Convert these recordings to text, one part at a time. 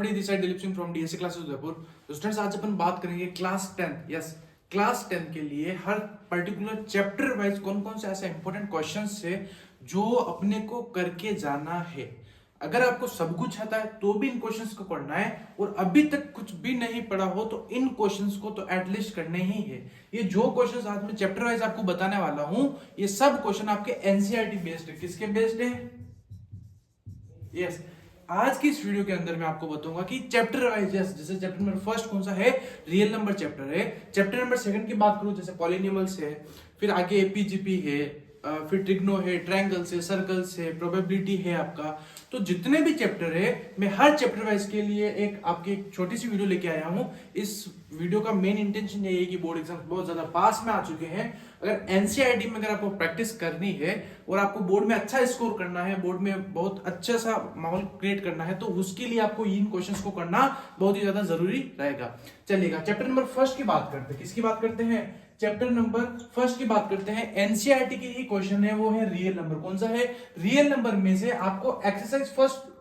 Everybody, this side Dilip Singh from DSA classes Udaipur. तो students आज अपन बात करेंगे क्लास 10, यस क्लास 10 के लिए हर पर्टिकुलर चैप्टर वाइज कौन कौन से ऐसे इंपॉर्टेंट क्वेश्चंस है जो अपने को करके जाना है। अगर आपको सब कुछ आता है तो भी इन क्वेश्चंस को करना है, और अभी तक कुछ भी नहीं पढ़ा हो तो इन क्वेश्चंस को तो एटलीस्ट करने ही है। ये जो क्वेश्चंस आज मैं चैप्टर वाइज आपको बताने वाला हूं, ये सब क्वेश्चन आपके एनसीईआरटी बेस्ड है। किसके बेस्ड है? यस आज की इस वीडियो के अंदर मैं आपको बताऊंगा कि चैप्टर वाइज, जैसे चैप्टर नंबर फर्स्ट कौन सा है, रियल नंबर चैप्टर है। चैप्टर नंबर सेकंड की बात करूं जैसे पॉलिनोमियल्स है, फिर आगे एपीजीपी है, फिर ट्रिग्नो है, ट्रायंगल्स है, सर्कल्स है, प्रोबेबिलिटी है आपका। तो जितने भी चैप्टर है मैं हर चैप्टर वाइज के लिए एक आपकी एक छोटी सी वीडियो लेके आया हूं। इस वीडियो का मेन इंटेंशन यही है कि बोर्ड एग्जाम बहुत ज्यादा पास में आ चुके हैं। अगर एनसीईआरटी में अगर आपको प्रैक्टिस करनी है और आपको बोर्ड में अच्छा स्कोर करना है, बोर्ड में बहुत अच्छा सा माहौल क्रिएट करना है, तो उसके लिए आपको इन क्वेश्चंस को करना बहुत ही ज्यादा जरूरी रहेगा। चलिएगा चैप्टर नंबर फर्स्ट की बात करते हैं। किसकी बात करते हैं? चैप्टर नंबर फर्स्ट की बात करते हैं। एनसीईआरटी की ही क्वेश्चन है, वो है रियल नंबर। कौन सा है? रियल नंबर में से आपको एक्सरसाइज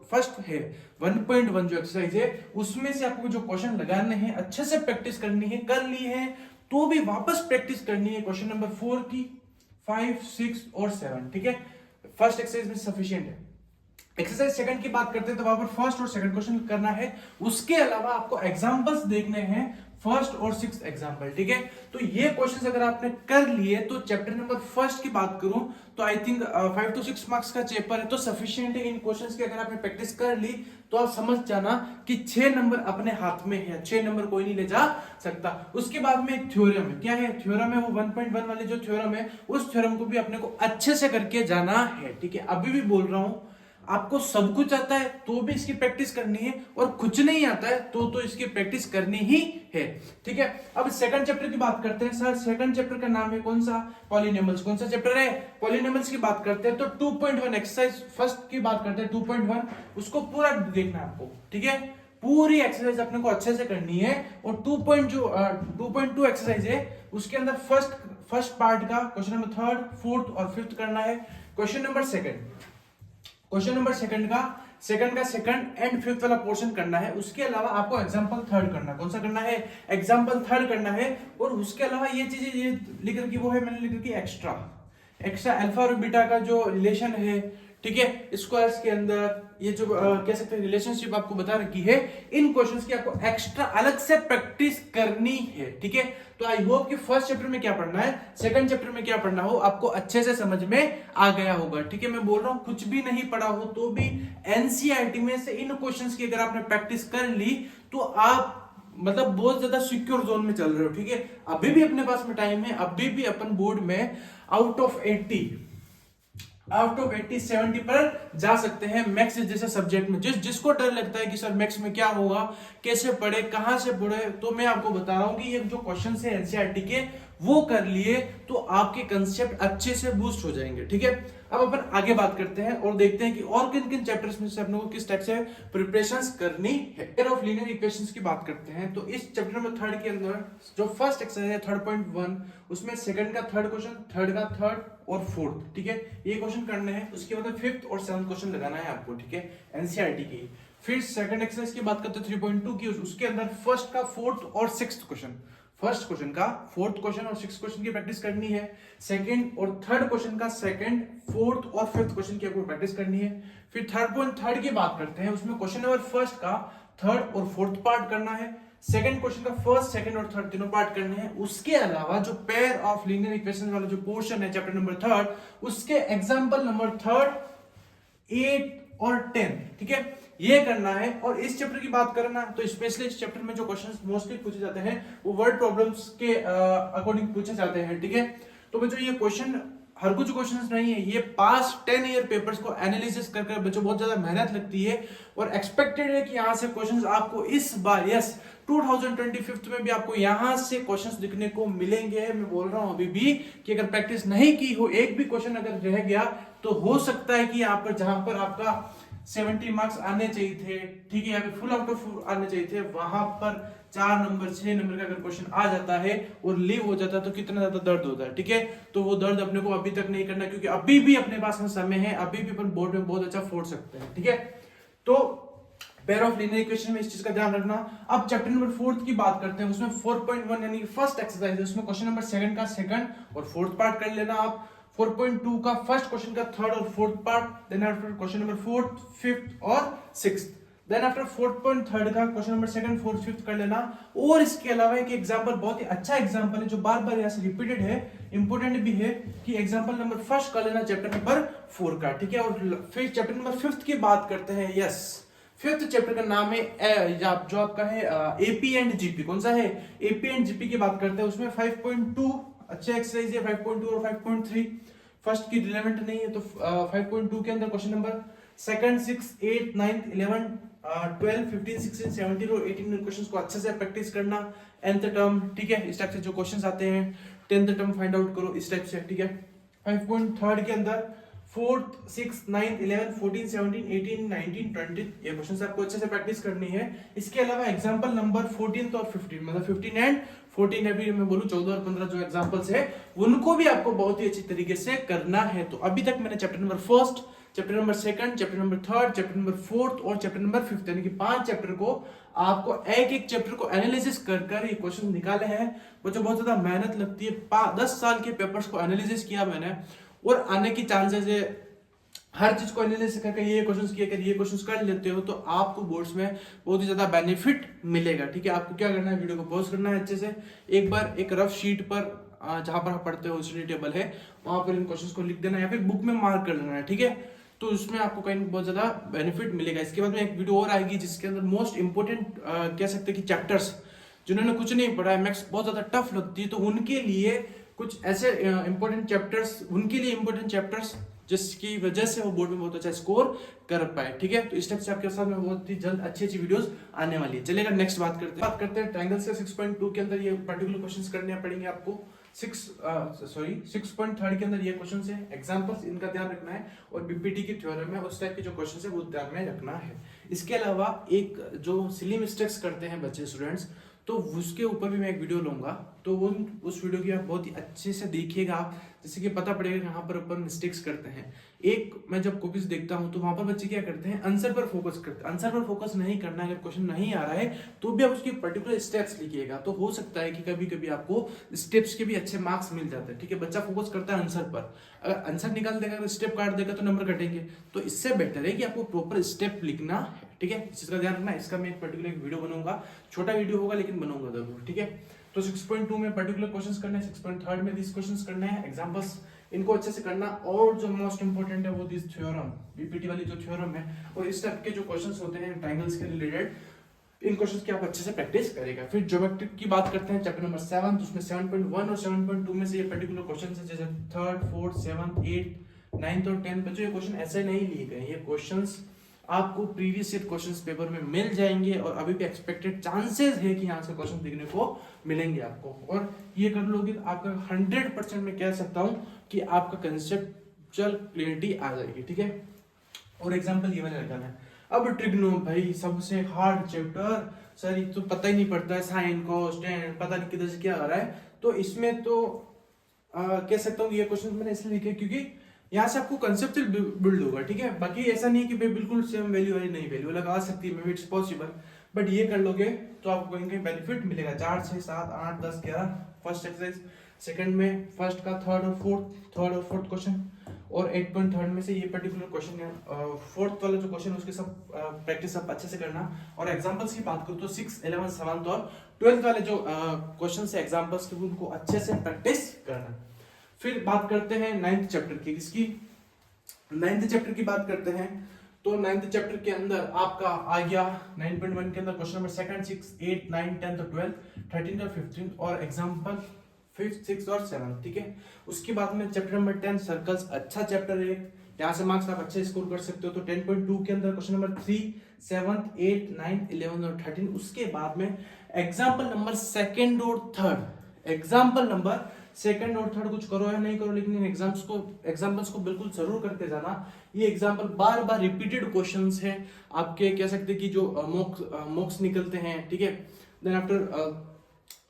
फर्स्ट है 1.1 जो एक्सरसाइज है, उसमें से आपको जो क्वेश्चन लगाने हैं, अच्छे से प्रैक्टिस करनी है, कर ली है तो भी वापस प्रैक्टिस करनी है क्वेश्चन नंबर 4 की, 5, 6 और 7। ठीक है, फर्स्ट एक्सरसाइज में सफिशिएंट है। एक्सरसाइज सेकंड की बात करते हैं तो वहां पर फर्स्ट और सेकंड क्वेश्चन करना है। उसके अलावा आपको एग्जांपल्स देखने हैं, फर्स्ट और सिक्स्थ एग्जांपल। ठीक है, तो ये क्वेश्चंस अगर आपने कर लिए तो चैप्टर नंबर फर्स्ट की बात करूं तो आई थिंक 5 to 6 मार्क्स का चैप्टर है, तो सफिशिएंट है। इन क्वेश्चंस की अगर आपने प्रैक्टिस कर ली तो आप समझ जाना कि 6 नंबर अपने हाथ में है, 6 नंबर कोई नहीं ले जा सकता। उसके बाद में एक थ्योरम है। क्या है थ्योरम? है वो 1.1 वाले जो थ्योरम है, उस थ्योरम को भी अपने को अच्छे से करके जाना है। ठीक है, अभी भी बोल रहा हूं, आपको सब कुछ आता है तो भी इसकी प्रैक्टिस करनी है, और कुछ नहीं आता है तो इसकी प्रैक्टिस करनी ही है। ठीक है, अब सेकंड चैप्टर की बात करते हैं। सर सेकंड चैप्टर का नाम है कौन सा? पॉलिनोमियल्स। कौन सा चैप्टर है? पॉलिनोमियल्स की बात करते हैं तो 2.1 एक्सरसाइज फर्स्ट की बात करते हैं 2.1, उसको पूरा देखना है आपको। ठीक है, पूरी एक्सरसाइज अपने को अच्छे से करनी है। और 2.2 एक्सरसाइज है, उसके अंदर फर्स्ट पार्ट का क्वेश्चन नंबर थर्ड, फोर्थ और फिफ्थ करना है। क्वेश्चन नंबर सेकंड का सेकंड एंड फिफ्थ वाला पोर्शन करना है। उसके अलावा आपको एग्जांपल थर्ड करना है। कौन सा करना है? एग्जांपल थर्ड करना है। और उसके अलावा ये चीजें ये लिख रखी, वो है मैंने लिख रखी एक्स्ट्रा अल्फा और बीटा का जो रिलेशन है, ठीक है, स्क्वायर्स के अंदर ये जो कह सकते हैं रिलेशनशिप आपको बता रखी है, इन क्वेश्चंस की आपको एक्स्ट्रा अलग से प्रैक्टिस करनी है। ठीक है, तो आई होप कि फर्स्ट चैप्टर में क्या पढ़ना है, सेकंड चैप्टर में क्या पढ़ना हो, आपको अच्छे से समझ में आ गया होगा। ठीक है, मैं बोल रहा हूं कुछ भी नहीं पढ़ा हो तो भी एनसीईआरटी में से इन क्वेश्चंस की अगर आपने प्रैक्टिस कर ली तो आप मतलब बहुत ज्यादा सिक्योर जोन में चल रहे हो। ठीक है, अभी भी अपने पास में टाइम है, अभी भी अपन बोर्ड में आउट ऑफ 80 70 पर जा सकते हैं मैथ्स जैसे सब्जेक्ट में। जिसको डर लगता है कि सर मैथ्स में क्या होगा, कैसे पढ़े, कहां से पढ़े, तो मैं आपको बता रहा हूं कि ये जो क्वेश्चन है एनसीईआरटी के, वो कर लिए तो आपके कंसेप्ट अच्छे से बूस्ट हो जाएंगे। ठीक है, अब अपन आगे बात करते हैं और देखते हैं कि और किन किन चैप्टर्स में से अपने को किस टाइप से प्रिपरेशंस करनी है। पेयर ऑफ लीनियर इक्वेशंस की बात करते हैं तो इस चैप्टर नंबर थर्ड के अंदर जो फर्स्ट एक्सरसाइज है 3.1, उसमें सेकंड का थर्ड क्वेश्चन, थर्ड का थर्ड और फोर्थ। ठीक है, ये क्वेश्चन करने हैं। उसके बाद फिफ्थ और सेवंथ क्वेश्चन लगाना है आपको। ठीक है, एनसीईआरटी की। फिर सेकंड एक्सरसाइज की बात करते हैं 3.2 की, उसके अंदर फर्स्ट का फोर्थ और सिक्स्थ क्वेश्चन, फर्स्ट क्वेश्चन का फोर्थ क्वेश्चन और सिक्स्थ क्वेश्चन की प्रैक्टिस करनी है। सेकंड और थर्ड क्वेश्चन का सेकंड, फोर्थ और फिफ्थ क्वेश्चन की आपको प्रैक्टिस करनी है। फिर 3.3 की बात करते हैं, उसमें क्वेश्चन नंबर फर्स्ट का थर्ड और फोर्थ पार्ट करना है। सेकंड क्वेश्चन का फर्स्ट, सेकंड और थर्ड तीनों पार्ट करने हैं। उसके अलावा जो पेयर ऑफ लीनियर इक्वेशंस वाला जो पोर्शन है चैप्टर नंबर थर्ड, उसके एग्जांपल नंबर थर्ड, 8 और 10। ठीक है, ये करना है। और इस चैप्टर की बात करना तो स्पेशली इस चैप्टर में जो क्वेश्चंस मोस्टली पूछे जाते हैं वो वर्ड प्रॉब्लम्स के अकॉर्डिंग पूछे जाते हैं। ठीक है, तो बच्चों ये क्वेश्चन हर कुछ क्वेश्चंस नहीं है, ये पास्ट 10 ईयर पेपर्स को एनालिसिस कर बच्चों बहुत ज्यादा मेहनत लगती है, और एक्सपेक्टेड है कि यहाँ से क्वेश्चंस आपको इस बार, यस 2025 में भी आपको यहाँ से क्वेश्चंस दिखने को मिलेंगे। मैं बोल रहा हूं अभी भी कि अगर प्रैक्टिस नहीं की हो, एक भी क्वेश्चन अगर रह गया तो हो सकता है कि यहाँ पर जहां पर आपका 70 मार्क्स आने चाहिए थे, ठीक है, या फिर फुल आउट ऑफ आने चाहिए थे, वहां पर 4 नंबर 6 नंबर का अगर क्वेश्चन आ जाता है और लीव हो जाता है तो कितना ज्यादा दर्द होता है। ठीक है, तो वो दर्द अपने को अभी तक नहीं करना, क्योंकि अभी भी अपने पास में समय है, अभी भी अपन बोर्ड में बहुत अच्छा फोड़ सकते हैं। ठीक है, तो पेयर ऑफ लीनियर इक्वेशन में इस चीज का ध्यान रखना। अब चैप्टर नंबर 4 की बात करते हैं, उसमें 4.1 यानी कि फर्स्ट एक्सरसाइज है, उसमें क्वेश्चन नंबर 2 का सेकंड और फोर्थ पार्ट कर लेना आप। 4.2 का फर्स्ट क्वेश्चन का थर्ड और fourth part, then after question number 4th, 5th और 6th, देन आफ्टर 4.3 का question number 2nd, 4th, 5th कर लेना। और इसके अलावा एक एग्जांपल, बहुत ही अच्छा एग्जांपल है जो बार बार यहाँ से रिपीटेड है, इंपोर्टेंट भी है, कि एग्जांपल नंबर फर्स्ट कर लेना चैप्टर नंबर 4 का, ठीक है। और फिर चैप्टर नंबर 5th की बात करते हैं। यस, 5th चैप्टर का नाम है जो आपका है एपी एंड जीपी। कौन सा है? एपी एंड जीपी की बात करते हैं। उसमें 5.2 अच्छे एक्सरसाइज है, 5.2 और 5.3 फर्स्ट की रिलेवेंट नहीं है, तो 5.2 के अंदर question number 2nd, 6th, 8th, 9th, 11th, 12, 15, 16, 17 और 18 क्वेश्चंस को अच्छे से प्रैक्टिस करना। nth टर्म, ठीक है, इस टाइप से जो क्वेश्चंस आते हैं, 10th टर्म फाइंड आउट करो इस टाइप से, ठीक है। 5.3 के अंदर 4th, 6th, 9th, 11th, 14, 17, 18, 19, 20 ये क्वेश्चंस आपको अच्छे से प्रैक्टिस करनी है। इसके अलावा एग्जांपल नंबर 14 और 15, मतलब 15 एंड 14 अभी मैं बोलूं 14 और 15 जो एग्जांपल्स है उनको भी आपको बहुत ही अच्छी तरीके से करना है। तो अभी तक मैंने chapter number 1, chapter number 2, chapter number 3, chapter number 4 और चैप्टर नंबर 5 यानी कि 5 चैप्टर को आपको एक चैप्टर को एनालिसिस कर ये क्वेश्चन निकाले हैं। वो जो बहुत ज्यादा मेहनत लगती है, 10 साल के पेपर्स को एनालिसिस किया मैंने, और आने की चांसेस है हर चीज को एनालिसिस करके ये क्वेश्चंस किया कर ये क्वेश्चंस कर लेते हो तो आपको बोर्ड्स में बहुत ही ज्यादा बेनिफिट मिलेगा, ठीक है। आपको क्या करना है, वीडियो को पॉज करना है अच्छे से, एक बार एक रफ शीट पर जहां पर आप पढ़ते हो स्टडी टेबल है वहां पर इन क्वेश्चंस को लिख देना या फिर बुक में मार्क कर लेना है, ठीक है। तो उसमें आपको कहीं बहुत ज्यादा बेनिफिट मिलेगा। इसके बाद में एक वीडियो और आएगी जिसके अंदर मोस्ट इंपोर्टेंट कह सकते हैं कि चैप्टर्स जिन्होंने कुछ नहीं पढ़ा है, मैथ्स बहुत ज्यादा टफ लगती है, तो उनके लिए कुछ ऐसे इंपॉर्टेंट चैप्टर्स, उनके लिए इंपॉर्टेंट चैप्टर्स जिसकी वजह से वो बोर्ड में बहुत अच्छा स्कोर कर पाए, ठीक है। तो इस टाइप से आपके साथ में बहुत ही जल्द अच्छी अच्छी वीडियोस आने वाली है। चलेगा, नेक्स्ट बात करते हैं ट्रायंगल्स के 6.2 के अंदर ये पर्टिकुलर क्वेश्चंस करने पड़ेंगे आपको। 6.3 के अंदर ये क्वेश्चन है, एग्जांपल्स इनका ध्यान रखना है, और बीपीटी की थ्योरम है उस टाइप के जो क्वेश्चन है वो ध्यान में रखना है। इसके अलावा एक जो सिली मिस्टेक्स करते हैं बच्चे स्टूडेंट्स, तो उसके ऊपर भी मैं एक वीडियो लूंगा, तो वो उस वीडियो की आप बहुत ही अच्छे से देखिएगा, जैसे कि पता पड़ेगा यहाँ पर अपन मिस्टेक्स करते हैं। एक मैं जब कॉपीज देखता हूँ तो वहां पर बच्चे क्या करते हैं, आंसर पर फोकस करते हैं। आंसर पर फोकस नहीं करना, अगर क्वेश्चन नहीं आ रहा है तो भी आप उसकी पर्टिकुलर स्टेप्स लिखिएगा, तो हो सकता है कि कभी कभी आपको स्टेप्स के भी अच्छे मार्क्स मिल जाते हैं, ठीक है। बच्चा फोकस करता है आंसर पर, अगर आंसर निकाल देगा, अगर स्टेप काट देगा तो नंबर कटेंगे, तो इससे बेटर है कि आपको प्रॉपर स्टेप लिखना है, ठीक है। इस चीज का ध्यान रखना। इसका मैं एक पर्टिकुलर वीडियो बनाऊंगा, छोटा वीडियो होगा लेकिन बनाऊंगा जरूर, ठीक है। तो 6.2 में पर्टिकुलर क्वेश्चंस करने हैं, 6.3 में दिस क्वेश्चंस करने हैं, एग्जांपल्स इनको अच्छे से करना, और जो मोस्ट इंपोर्टेंट है वो दिस थ्योरम, बीपीटी वाली जो थ्योरम है, और इस टाइप के जो क्वेश्चंस होते हैं ट्रायंगल्स के रिलेटेड, इन क्वेश्चंस की आप अच्छे से प्रैक्टिस करेगा। फिर ज्योमेट्री की बात करते हैं, चैप्टर नंबर 7, उसमें 7.1 और 7.2 में से ये पर्टिकुलर क्वेश्चंस है, जैसे 3rd, 4th, 7th, 8th, 9th और 10th। बच्चों ये क्वेश्चन ऐसे नहीं लिए गए, ये क्वेश्चंस आपको प्रीवियस ईयर क्वेश्चंस पेपर में मिल जाएंगे, और अभी भी एक्सपेक्टेड चांसेस है कि यहाँ से क्वेश्चन देखने को मिलेंगे आपको, और ये कर लोगे तो आपका 100% मैं कह सकता हूँ कि आपका कंसेप्चुअल क्लियरिटी आ जाएगी, ठीक है। और एग्जांपल ये वाला लगाना है। अब ट्रिग्नो भाई सबसे हार्ड चैप्टर, सर ये तो पता ही नहीं पड़ता है, साइन कोस टेन पता नहीं किधर से क्या आ रहा है, तो इसमें तो कह सकता हूँ ये क्वेश्चन मैंने इसलिए लिखे क्योंकि यहाँ से आपको कंसेप्चुअल बिल्ड होगा, ठीक है। बाकी ऐसा नहीं कि भाई बिल्कुल सेम वैल्यू है, नहीं वैल्यू लगा सकती है, may be it's possible, but ये कर लोगे तो आपको कहीं बेनिफिट मिलेगा। 4, 6, 7, 8, 10, 11 फर्स्ट एक्सरसाइज, सेकंड में फर्स्ट का थर्ड और फोर्थ क्वेश्चन, और 8.3 में से ये पर्टिकुलर क्वेश्चन है, फोर्थ वाला जो क्वेश्चन है उसके सब प्रैक्टिस आप अच्छे से करना। और एग्जांपल्स की बात करूँ तो 6, 11, 7 और 12 वाले जो क्वेश्चन है एग्जांपल्स के, उनको अच्छे से प्रैक्टिस करना। फिर बात करते हैं 9th चैप्टर की, किसकी 9th चैप्टर की बात करते हैं। तो 9th चैप्टर के अंदर आपका आ गया 9.1 के अंदर क्वेश्चन नंबर 2, 6, 8, 9, 10 और 12, 13 और 15 और एग्जांपल 5, 6 और 7, ठीक है। उसके बाद में चैप्टर नंबर 10 सर्कल्स, अच्छा चैप्टर है, यहाँ से मार्क्स आप अच्छे स्कोर कर सकते हो। तो 10.2 के अंदर क्वेश्चन नंबर 3, 7, 8, 9, 11 और 13। उसके बाद में एग्जाम्पल नंबर 2nd और 3rd, एग्जाम्पल नंबर 2nd और 3rd कुछ करो या नहीं करो, लेकिन इन एग्जाम्पल्स को बिल्कुल जरूर करते जाना। ये एग्जाम्पल बार बार रिपीटेड क्वेश्चंस हैं आपके, कह सकते हैं कि जो मॉक्स निकलते हैं, ठीक है। देन आफ्टर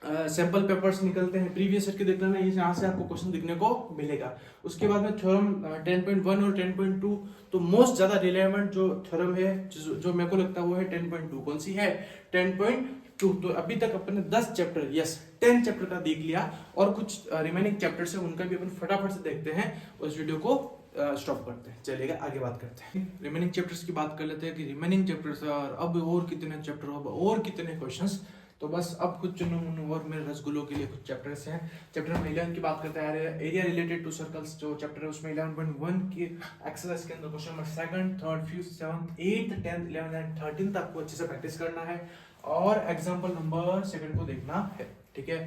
सैंपल पेपर्स निकलते हैं प्रीवियस ईयर के, देख लेना, यहाँ से आपको क्वेश्चन दिखने को मिलेगा। उसके बाद में थ्योरम 10.1 और 10.2, तो मोस्ट ज्यादा रिलेवेंट जो थ्योरम है जो मेरे को लगता है वो है 10.2। कौन सी है? 10.2। तो अभी तक अपने 10 चैप्टर, यस 10 चैप्टर का देख लिया, और कुछ रिमेनिंग चैप्टर्स है उनका भी अपन फटाफट से देखते हैं, उस वीडियो को स्टॉप करते हैं। चलिएगा आगे बात करते हैं, रिमेनिंग चैप्टर्स की बात कर लेते हैं कि रिमेनिंग चैप्टर्स अब और कितने चैप्टर, अब और कितने क्वेश्चंस। तो बस अब कुछ चुनो मुनो और मेरे रसगुल्लों के लिए कुछ चैप्टर्स हैं। चैप्टर नंबर 11 की बात करते हैं, एरिया रिलेटेड टू सर्कल्स जो चैप्टर है उसमें 11.1 की एक्सरसाइज के अंदर question number 2nd, 3rd, 5th, 7th, 8th, 10th, 11th and 13th आपको अच्छे से प्रैक्टिस करना है और एग्जाम्पल नंबर 2 को देखना है, ठीक है।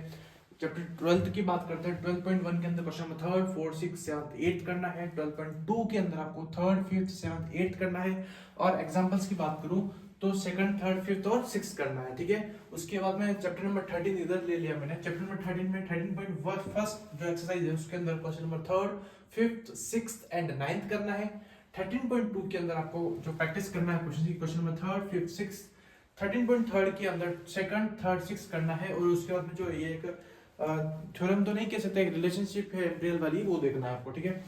चैप्टर 12 की बात करते हैं, 12.1 के अंदर question number 3rd, 4th, 6th, 7th, 8th करना है। 12.2 के अंदर आपको 3rd, 5th, 7th, 8th करना है, और एग्जाम्पल्स की बात करूं तो 2nd, 3rd, 5th और 6th करना है, ठीक है। उसके बाद में चैप्टर नंबर 13 इधर ले लिया मैंने। चैप्टर नंबर 13 में 13.1 जो एक्सरसाइज है उसके अंदर question number 3rd, 5th, 6th and 9th करना है। 13.2 के अंदर आपको जो प्रैक्टिस करना है question number 3rd, 5th, 6th। 13.3 के अंदर 2nd, 3rd, 6th करना है, और उसके बाद में जो ये एक थ्योरम तो नहीं कह सकते, एक रिलेशनशिप है रियल वाली, वो देखना है आपको, ठीक है।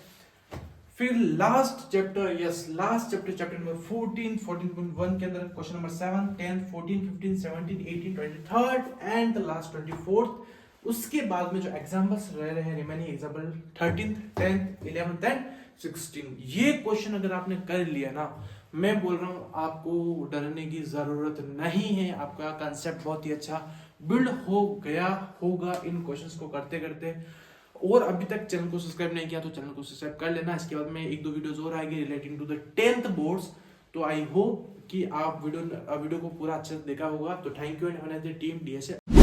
फिर last chapter, yes last chapter, chapter number 14, 14.1 के अंदर question number 7, 10, 14, 15, 17, 18, 23 and the last 24। उसके बाद में जो एग्जाम्पल्स रह रहे हैं remaining example 13th, 10th, 11th and 16, ये क्वेश्चन अगर आपने कर लिया ना, मैं बोल रहा हूँ आपको डरने की जरूरत नहीं है। आपका कंसेप्ट बहुत ही अच्छा बिल्ड हो गया होगा इन क्वेश्चंस को करते करते। और अभी तक चैनल को सब्सक्राइब नहीं किया तो चैनल को सब्सक्राइब कर लेना। इसके बाद में 1-2 वीडियोस और आएगी relating to the 10th boards. तो आई होप कि आप वीडियो को पूरा अच्छे से देखा होगा। तो thank you and have a nice day team DSA।